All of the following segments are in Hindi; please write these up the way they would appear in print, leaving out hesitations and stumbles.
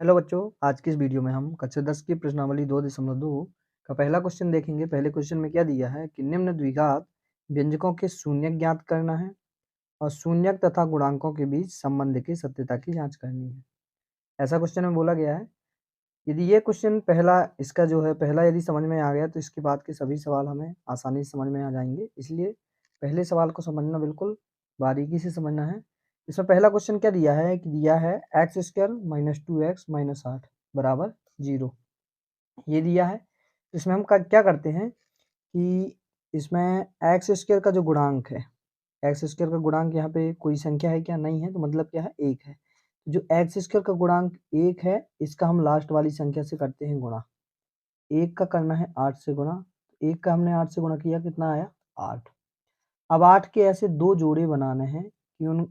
हेलो बच्चों, आज की इस वीडियो में हम कक्षा 10 की प्रश्नावली 2.2 का पहला क्वेश्चन देखेंगे। पहले क्वेश्चन में क्या दिया है कि निम्न द्विघात व्यंजकों के शून्यक ज्ञात करना है और शून्यक तथा गुणांकों के बीच संबंध की सत्यता की जांच करनी है। ऐसा क्वेश्चन में बोला गया है। यदि ये क्वेश्चन पहला इसका जो है पहला यदि समझ में आ गया तो इसके बाद के सभी सवाल हमें आसानी से समझ में आ जाएंगे। इसलिए पहले सवाल को समझना बिल्कुल बारीकी से समझना है। इसमें पहला क्वेश्चन क्या दिया है कि दिया है x square minus 2x minus 8 बराबर 0। ये दिया है तो इसमें हम क्या करते हैं कि इसमें एक्स स्क्वायर का जो गुणांक है, एक्स स्क्वायर का गुणांक यहाँ पे कोई संख्या है क्या? नहीं है, तो मतलब क्या है? एक है। जो एक्स स्क्वायर का गुणांक एक है इसका हम लास्ट वाली संख्या से करते हैं गुणा। एक का करना है 8 से गुणा, एक का हमने 8 से गुणा किया, कितना आया? 8। अब 8 के ऐसे दो जोड़े बनाने हैं कि उन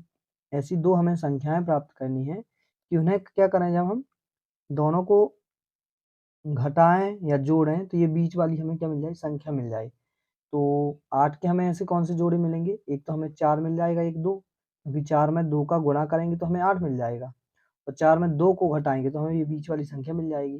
ऐसी दो हमें संख्याएं प्राप्त करनी है कि उन्हें क्या करें, जब हम दोनों को घटाएं या जोड़ें तो ये बीच वाली हमें क्या मिल जाए? संख्या मिल जाए। तो 8 के हमें ऐसे कौन से जोड़े मिलेंगे? एक तो हमें 4 मिल जाएगा, एक 2, क्योंकि 4 में 2 का गुणा करेंगे तो हमें 8 मिल जाएगा, और 4 में 2 को घटाएंगे तो हमें ये बीच वाली संख्या मिल जाएगी।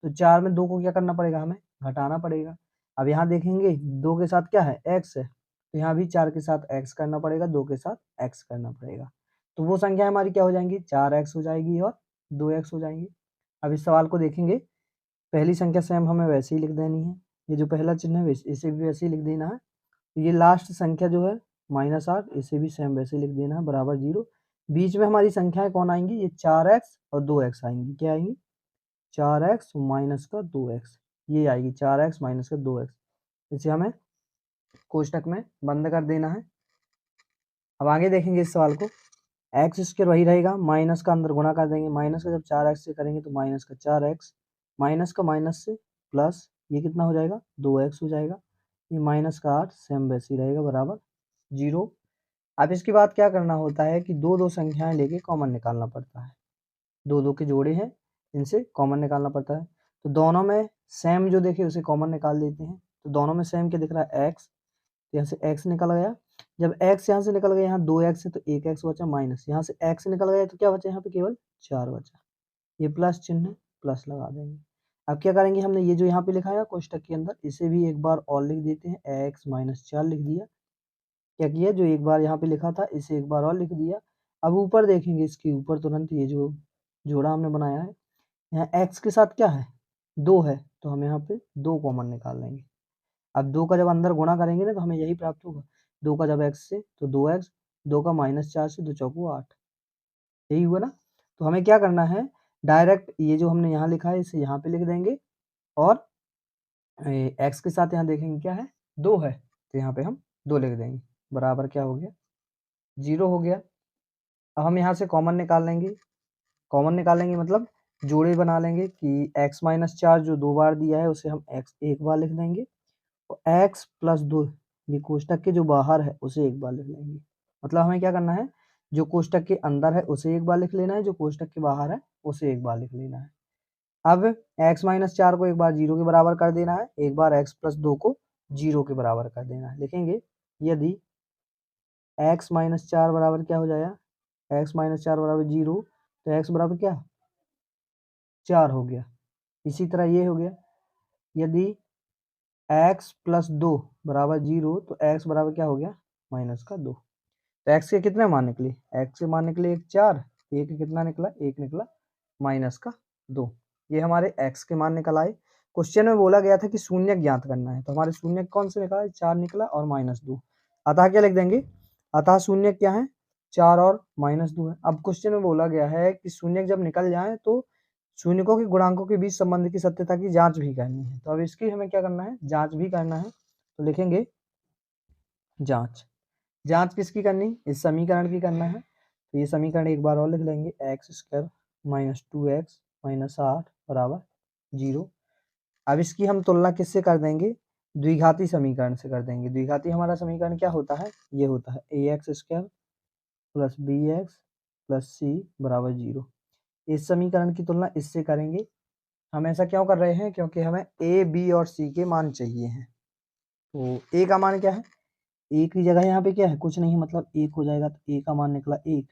तो 4 में 2 को क्या करना पड़ेगा? हमें घटाना पड़ेगा। अब यहाँ देखेंगे 2 के साथ क्या है? x है, तो यहाँ भी 4 के साथ x करना पड़ेगा, 2 के साथ x करना पड़ेगा। तो वो संख्या हमारी क्या हो जाएंगी? 4x हो जाएगी और 2x हो जाएंगी। अब इस सवाल को देखेंगे, पहली संख्या सेम हमें वैसे ही लिख देनी है, ये जो पहला चिन्ह है इसे भी वैसे ही लिख देना है। ये लास्ट संख्या जो है -8, इसे भी सेम वैसे लिख देना है, बराबर 0। बीच में हमारी संख्याएं कौन आएंगी? ये 4x और 2x आएंगी। क्या आएंगी? 4x माइनस का 2x, ये आएगी 4x माइनस का 2x। इसे हमें कोष्टक में बंद कर देना है। अब आगे देखेंगे इस सवाल को। एक्स स्क्वायर वही रहेगा, माइनस का अंदर गुणा कर देंगे, माइनस का जब 4x से करेंगे तो माइनस का 4x, माइनस का माइनस से प्लस, ये कितना हो जाएगा? 2x हो जाएगा। ये माइनस का 8 सेम वैसे ही रहेगा, बराबर 0। अब इसके बाद क्या करना होता है कि दो दो संख्याएं लेके कॉमन निकालना पड़ता है। दो दो के जोड़े हैं, इनसे कॉमन निकालना पड़ता है। तो दोनों में सेम जो देखे उसे कॉमन निकाल देते हैं। तो दोनों में सेम क्या दिख रहा है? एक्स, यहाँ से x निकल गया। जब x यहाँ से निकल गया, यहाँ 2x है तो 1x बचा, माइनस यहाँ से x निकल गया तो क्या बचा? यहाँ पे केवल 4 बचा। ये प्लस चिन्ह है, प्लस लगा देंगे। अब क्या करेंगे, हमने ये जो यहाँ पे लिखा है कोष्टक के अंदर, इसे भी एक बार और लिख देते हैं। x माइनस 4 लिख दिया। क्या किया? जो एक बार यहाँ पे लिखा था इसे एक बार और लिख दिया। अब ऊपर देखेंगे, इसके ऊपर तुरंत ये जो जोड़ा हमने बनाया है, यहाँ x के साथ क्या है? 2 है, तो हम यहाँ पे 2 कॉमन निकाल लेंगे। अब 2 का जब अंदर गुणा करेंगे ना तो हमें यही प्राप्त होगा। 2 का जब x से तो 2x, 2 का माइनस 4 से 2 चौको 8, यही हुआ ना। तो हमें क्या करना है, डायरेक्ट ये जो हमने यहाँ लिखा है इसे यहाँ पे लिख देंगे, और x के साथ यहाँ देखेंगे क्या है? 2 है, तो यहाँ पे हम 2 लिख देंगे, बराबर क्या हो गया? 0 हो गया। अब हम यहाँ से कॉमन निकाल लेंगे। कॉमन निकालेंगे मतलब जोड़े बना लेंगे कि x माइनस 4 जो 2 बार दिया है उसे हम x एक बार लिख देंगे, और x प्लस 2 ये कोष्टक के जो बाहर है उसे एक बार लिख लेंगे। मतलब हमें क्या करना है, जो कोष्टक के अंदर है उसे एक बार लिख लेना है, जो कोष्टक के बाहर है उसे एक बार लिख लेना है। अब x माइनस 4 को एक बार 0 के बराबर कर देना है, एक बार x प्लस 2 को 0 के बराबर कर देना है। लिखेंगे यदि x माइनस 4 बराबर क्या हो जाएगा? x माइनस 4 बराबर 0, तो x बराबर क्या? 4 हो गया। इसी तरह ये हो गया, यदि x प्लस 2 बराबर 0, तो x बराबर क्या हो गया? माइनस का 2। तो x के कितने मान निकले? x के मान निकले 1 4, एक कितना निकला? 1 निकला, माइनस का 2। ये हमारे x के मान निकल आए। क्वेश्चन में बोला गया था कि शून्यक ज्ञात करना है, तो हमारे शून्यक कौन से निकला? 4 निकला और माइनस 2। अतः क्या लिख देंगे? अतः शून्यक क्या है? 4 और माइनस 2 है। अब क्वेश्चन में बोला गया है कि शून्यक जब निकल जाए तो शून्यकों के गुणांकों के बीच संबंध की सत्यता की जांच भी करनी है। तो अब इसकी हमें क्या करना है? जांच भी करना है। तो लिखेंगे जांच। जांच किसकी करनी? इस समीकरण की करना है। तो ये समीकरण एक बार और लिख लेंगे, x square minus 2x minus 8 बराबर 0। अब इसकी हम तुलना किससे कर देंगे? द्विघाती समीकरण से कर देंगे। द्विघाती हमारा समीकरण क्या होता है? ये होता है ax square plus B X plus C बराबर 0। इस समीकरण की तुलना इससे करेंगे। हम ऐसा क्यों कर रहे हैं? क्योंकि हमें a, b और c के मान चाहिए हैं। तो a का मान क्या है? a की जगह यहाँ पे क्या है? कुछ नहीं, मतलब 1 हो जाएगा, तो a का मान निकला 1।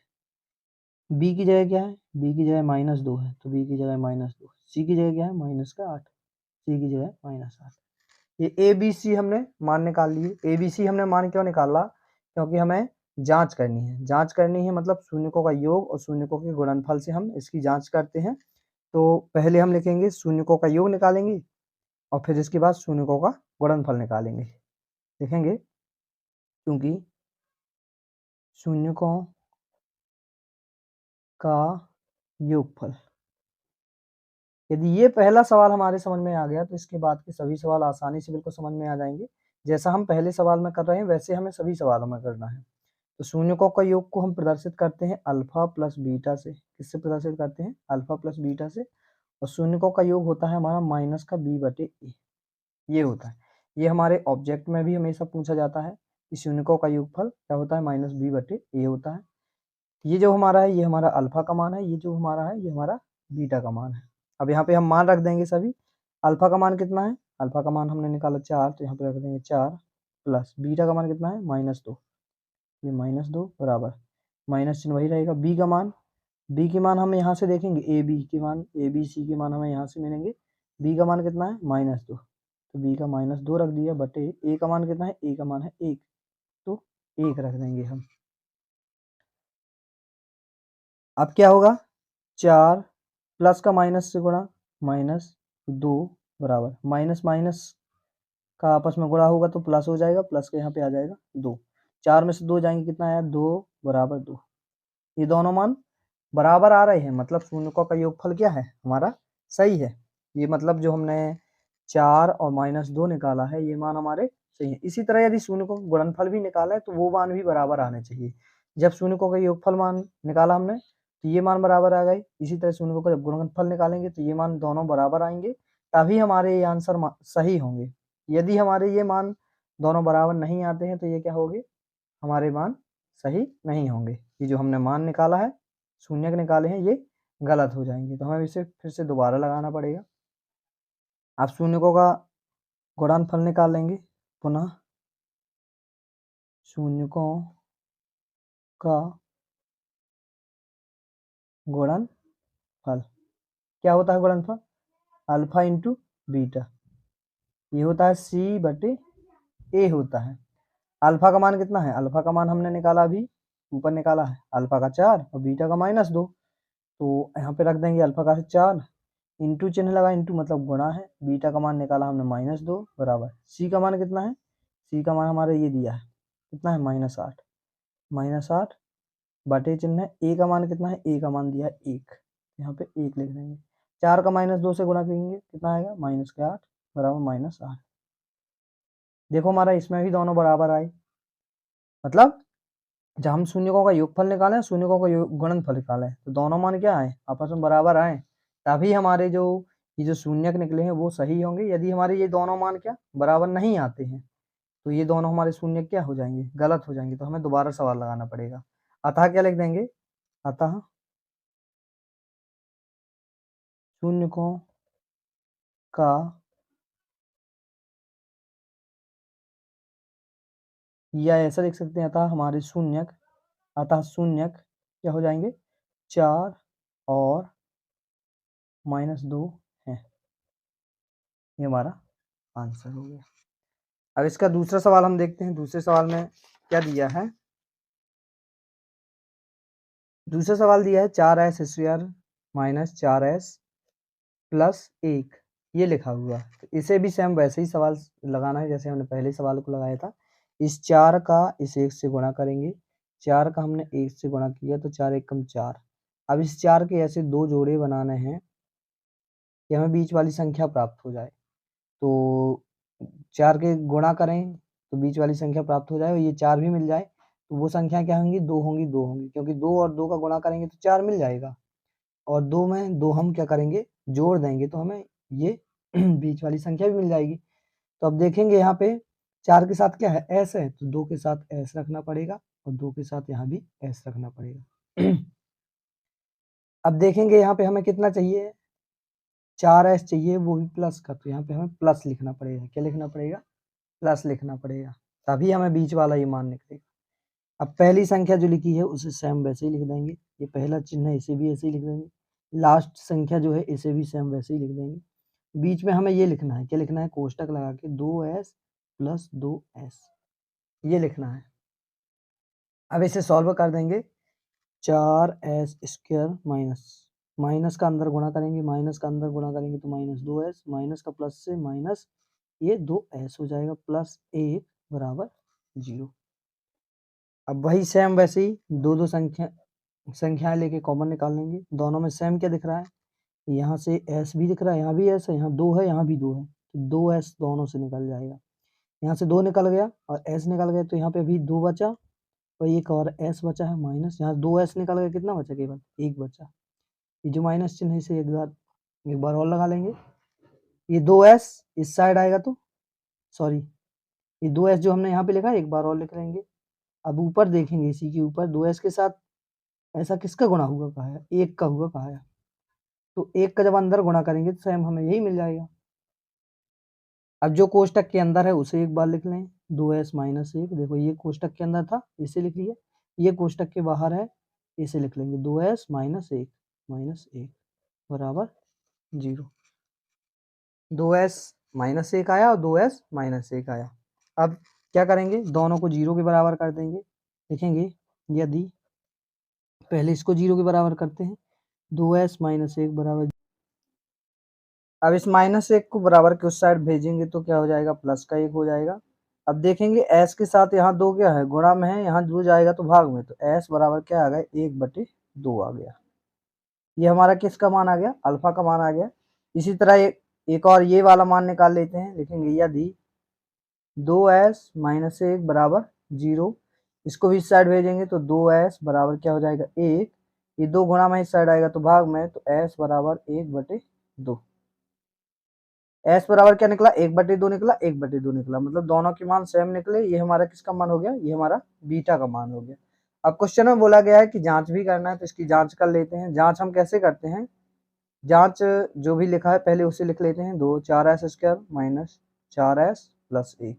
बी की जगह क्या है, बी की जगह -2 है तो बी की जगह -2, सी की जगह क्या है -8, सी की जगह -8। ये ए बी सी हमने मान निकाल लिए। ए बी सी हमने मान क्यों निकाला, क्योंकि हमें जांच करनी है। जांच करनी है मतलब शून्यकों का योग और शून्यकों के गुणनफल से हम इसकी जांच करते हैं। तो पहले हम लिखेंगे शून्यकों का योग निकालेंगे और फिर इसके बाद शून्यकों का गुणनफल निकालेंगे। देखेंगे क्योंकि शून्यकों का योगफल, यदि ये पहला सवाल हमारे समझ में आ गया तो इसके बाद के सभी सवाल आसानी से बिल्कुल समझ में आ जाएंगे। जैसा हम पहले सवाल में कर रहे हैं वैसे हमें सभी सवालों में करना है। तो शून्यकों का योग को हम प्रदर्शित करते हैं अल्फा प्लस बीटा से। किससे प्रदर्शित करते हैं, अल्फा प्लस बीटा से। और शून्यकों का योग होता है हमारा माइनस का बी बटे ए, ये होता है। ये हमारे ऑब्जेक्ट में भी हमेशा पूछा जाता है कि शून्यकों का योगफल क्या होता है, माइनस बी बटे ए होता है। ये जो हमारा है ये हमारा अल्फा का मान है, ये जो हमारा है ये हमारा बीटा का मान है। अब यहाँ पे हम मान रख देंगे सभी। अल्फा का मान कितना है, अल्फा का मान हमने निकाला 4 तो यहाँ पे रख देंगे 4 प्लस बीटा का मान कितना है -2, ये -2 बराबर माइनस चिन्ह वही रहेगा। बी का मान, बी के मान हम यहाँ से देखेंगे, ए बी के मान, ए बी सी के मान हमें यहाँ से मिलेंगे। बी का मान कितना है -2 तो बी का -2 रख दिया बटे ए का मान कितना है, ए का मान है 1 तो 1 रख देंगे हम। अब क्या होगा, 4 प्लस का माइनस से गुणा -2 बराबर माइनस माइनस का आपस में गुणा होगा तो प्लस हो जाएगा, प्लस के यहाँ पे आ जाएगा 2। 4 में से 2 जाएंगे कितना आया 2 बराबर 2। ये दोनों मान बराबर आ रहे हैं मतलब शून्यकों का योगफल क्या है हमारा सही है। ये मतलब जो हमने 4 और -2 निकाला है ये मान हमारे सही है। इसी तरह यदि शून्यकों का गुणनफल भी निकाला है तो वो मान भी बराबर आने चाहिए। जब शून्यकों का योगफल मान निकाला हमने तो ये मान बराबर आ गए। इसी तरह शून्यकों का जब गुणनफल निकालेंगे तो ये मान दोनों बराबर आएंगे, तभी हमारे ये आंसर सही होंगे। यदि हमारे ये मान दोनों बराबर नहीं आते हैं तो ये क्या होंगे, हमारे मान सही नहीं होंगे। ये जो हमने मान निकाला है, शून्यक निकाले हैं, ये गलत हो जाएंगे। तो हमें इसे फिर से दोबारा लगाना पड़ेगा। आप शून्यकों का गुणनफल निकाल लेंगे, पुनः शून्यकों का गुणनफल क्या होता है, गुणनफल अल्फा इंटू बीटा, ये होता है सी बटे ए होता है। अल्फा का मान कितना है, अल्फा का मान हमने निकाला अभी ऊपर निकाला है अल्फा का 4 और बीटा का -2। तो यहाँ पे रख देंगे अल्फा का 4 इंटू चिन्ह लगा, इंटू मतलब गुणा है, बीटा का मान निकाला हमने -2 बराबर सी का मान कितना है, सी का मान हमारे ये दिया है कितना है -8, -8 बटे चिन्ह है, ए का मान कितना है, ए का मान दिया है 1, यहाँ पे 1 लिख देंगे। 4 का -2 से गुणा करेंगे कितना आएगा -8 बराबर -8। देखो हमारा इसमें भी दोनों बराबर आए, मतलब जब हम शून्यकों का योगफल निकालें शून्यकों का गुणनफल निकालें तो दोनों मान क्या आए, आपस में बराबर आए, तभी हमारे जो ये जो शून्यक निकले हैं वो सही होंगे। यदि हमारे ये दोनों मान क्या बराबर नहीं आते हैं तो ये दोनों हमारे शून्यक क्या हो जाएंगे, गलत हो जाएंगे। तो हमें दोबारा सवाल लगाना पड़ेगा। अतः क्या लिख देंगे, अतः शून्यकों का या ऐसा लिख सकते हैं, अतः हमारे शून्यक, अतः शून्यक क्या हो जाएंगे 4 और -2 है। ये हमारा आंसर हो गया। अब इसका दूसरा सवाल हम देखते हैं। दूसरे सवाल में क्या दिया है, दूसरा सवाल दिया है 4s square minus 4s plus 1, ये लिखा हुआ। तो इसे भी सेम वैसे ही सवाल लगाना है जैसे हमने पहले सवाल को लगाया था। इस 4 का इस 1 से गुणा करेंगे, 4 का हमने 1 से गुणा किया तो 4 एकम 4। अब इस 4 के ऐसे दो जोड़े बनाने हैं कि हमें बीच वाली संख्या प्राप्त हो जाए। तो 4 के गुणा करें तो बीच वाली संख्या प्राप्त हो जाए और ये 4 भी मिल जाए तो वो संख्या क्या होंगी, 2 होंगी, 2 होंगी, क्योंकि 2 और 2 का गुणा करेंगे तो 4 मिल जाएगा और 2 में 2 हम क्या करेंगे जोड़ देंगे तो हमें ये बीच वाली संख्या भी मिल जाएगी। तो अब देखेंगे यहाँ पे 4 के साथ क्या है s है तो 2 के साथ s रखना पड़ेगा और 2 के साथ यहाँ भी s रखना पड़ेगा। अब देखेंगे यहाँ पे हमें कितना चाहिए, 4s चाहिए वो भी प्लस का, तो यहाँ पे हमें प्लस लिखना पड़ेगा। क्या लिखना पड़ेगा, प्लस लिखना पड़ेगा, तभी हमें बीच वाला ये मान निकलेगा। अब पहली संख्या जो लिखी है उसे सेम वैसे ही लिख देंगे, ये पहला चिन्ह है इसे भी ऐसे ही लिख देंगे, लास्ट संख्या जो है इसे भी सेम वैसे ही लिख देंगे। बीच में हमें ये लिखना है, क्या लिखना है, कोष्टक लगा के 2s प्लस 2s ये लिखना है। अब इसे सॉल्व कर देंगे, 4s स्क्वायर माइनस का अंदर गुणा करेंगे, माइनस का अंदर गुणा करेंगे तो -2s, माइनस का प्लस से माइनस ये 2s हो जाएगा, प्लस 1 बराबर 0। अब वही सेम वैसे ही दो संख्याएं लेके कॉमन निकाल लेंगे, दोनों में सेम क्या दिख रहा है, यहाँ से s भी दिख रहा है, यहाँ भी s है, यहाँ 2 है, यहाँ भी 2 है, तो 2s दोनों से निकल जाएगा, यहाँ से 2 निकल गया और s निकल गया, तो यहाँ पे अभी 2 बचा और एक और s बचा है माइनस, यहाँ 2s निकल गया, कितना बचा, केवल 1 बचा। ये जो माइनस चिन्ह है इसे एक बार और लगा लेंगे, ये 2s इस साइड आएगा तो सॉरी, ये 2s जो हमने यहाँ पे लिखा है एक बार और लिख लेंगे। अब ऊपर देखेंगे, इसी के ऊपर 2s के साथ ऐसा किसका गुणा हुआ कहा है, 1 का हुआ कहा है, तो 1 का जब अंदर गुणा करेंगे तो सेम हमें यही मिल जाएगा। अब जो कोष्टक के अंदर है उसे एक बार लिख लें, 2s माइनस 1, देखो ये कोष्टक के अंदर था इसे लिख लिया, ये कोष्टक के बाहर है इसे लिख लेंगे, 2s माइनस 1 बराबर 0। 2s माइनस 1 आया और 2s माइनस 1 आया। अब क्या करेंगे, दोनों को 0 के बराबर कर देंगे, देखेंगे यदि पहले इसको 0 के बराबर करते हैं, 2s माइनस 1 बराबर, अब इस -1 को बराबर के उस साइड भेजेंगे तो क्या हो जाएगा, प्लस का 1 हो जाएगा। अब देखेंगे s के साथ यहाँ 2 क्या है, गुणा में है, यहाँ 2 जाएगा तो भाग में, तो s बराबर क्या आ गया, 1/2 आ गया। ये हमारा किसका मान आ गया, अल्फा का मान आ गया। इसी तरह एक और ये वाला मान निकाल लेते हैं, लिखेंगे यदि 2s माइनस 1 बराबर 0, इसको भी इस साइड भेजेंगे तो 2s बराबर क्या हो जाएगा 1, ये 2 गुणा में इस साइड आएगा तो भाग में, तो s बराबर 1/2। s बराबर क्या निकला, 1/2 निकला, 1/2 निकला, मतलब दोनों के मान सेम निकले। ये हमारा किसका मान हो गया, ये हमारा बीटा का मान हो गया। अब क्वेश्चन में बोला गया है कि जांच भी करना है, तो इसकी जांच कर लेते हैं। जांच हम कैसे करते हैं, जांच जो भी लिखा है पहले उसे लिख लेते हैं, 4s square minus 4s plus 1,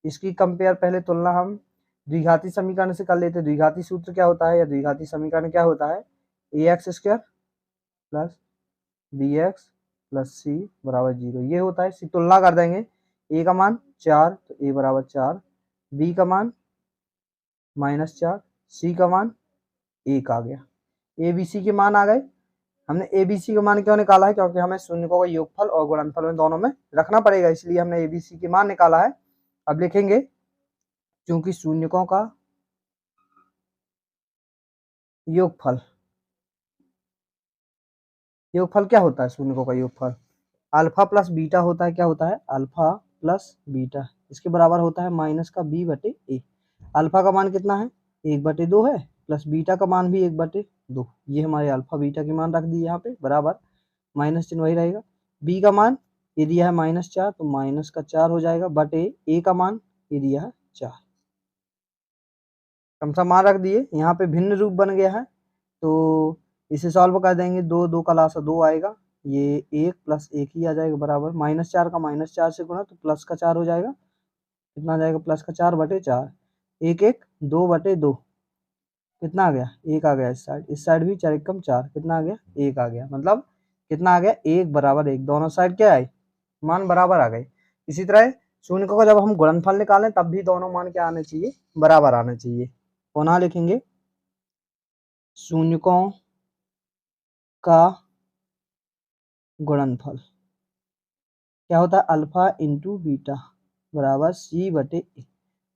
इसकी कंपेयर पहले तुलना हम द्विघाती समीकरण से कर लेते हैं। द्विघाती सूत्र क्या होता है या द्विघाती समीकरण क्या होता है, ax square plus bx plus C बराबर 0, ये होता है। इसकी तुलना कर देंगे, a का मान 4 तो a बराबर 4, b का मान -4, c का मान 1 आ गया, a b c के मान आ गए। हमने a b c का मान क्यों निकाला है, क्योंकि हमें शून्यकों का योगफल और गुणनफल में दोनों में रखना पड़ेगा, इसलिए हमने a b c के मान निकाला है। अब लिखेंगे, क्योंकि शून्यकों का योगफल, योगफल क्या होता है, शून्यकों का योगफल अल्फा प्लस बीटा होता है, क्या होता है, अल्फा प्लस बीटा, इसके बराबर होता है माइनस का b/a। अल्फा का मान कितना है, 1/2 है, प्लस बीटा का मान भी 1/2, ये हमारे अल्फा बीटा के मान रख दिए यहाँ पे, बराबर माइनस चिन्ह वही रहेगा। b का मान ये दिया है -4 तो माइनस का 4 हो जाएगा, बटे a का मान ये दिया है 4, कम सा मान रख दिए, यहाँ पे भिन्न रूप बन गया है, तो इसे सॉल्व कर देंगे, 2 का लासा 2 आएगा, ये 1 प्लस 1 ही आ जाएगा, बराबर -4 का -4 से गुणा तो प्लस का 4 हो जाएगा, कितना आ जाएगा, प्लस का 4/4, 1 2/2 कितना आ गया, 1 आ गया, इस साइड भी 4 एकम 4, कितना आ गया, 1 आ गया, मतलब कितना आ गया, 1 बराबर 1, दोनों साइड क्या आए, मान बराबर आ गए। इसी तरह शून्यकों का जब हम गुणनफल निकालें तब भी दोनों मान क्या आने चाहिए, बराबर आने चाहिए। पुनः लिखेंगे, शून्यकों का गुणनफल क्या होता है, अल्फा इंटू बीटा बराबर c/a।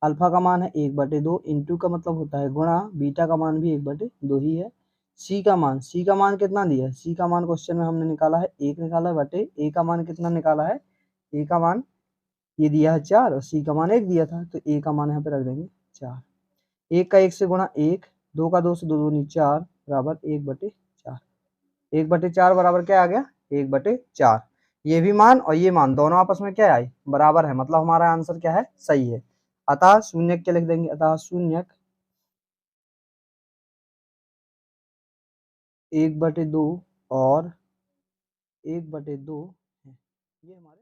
अल्फा का मान है 1/2, इंटू का मतलब होता है गुणा, बीटा का मान भी 1/2 ही है। सी का मान कितना दिया है, सी का मान क्वेश्चन में हमने निकाला है 1 निकाला है, बटे ए का मान कितना निकाला है, ए का मान ये दिया है 4 और सी का मान 1 दिया था, तो ए का मान यहाँ पे रख देंगे 4। 1 का 1 से गुणा 1, 2 का 2 से 2 दूनी 4 बराबर 1/4, 1/4 बराबर क्या आ गया, 1/4। ये भी मान और ये मान दोनों आपस में क्या आए, बराबर है, मतलब हमारा आंसर क्या है, सही है। अतः शून्यक क्या लिख देंगे, अतः शून्यक 1/2 और 1/2 है, ये हमारे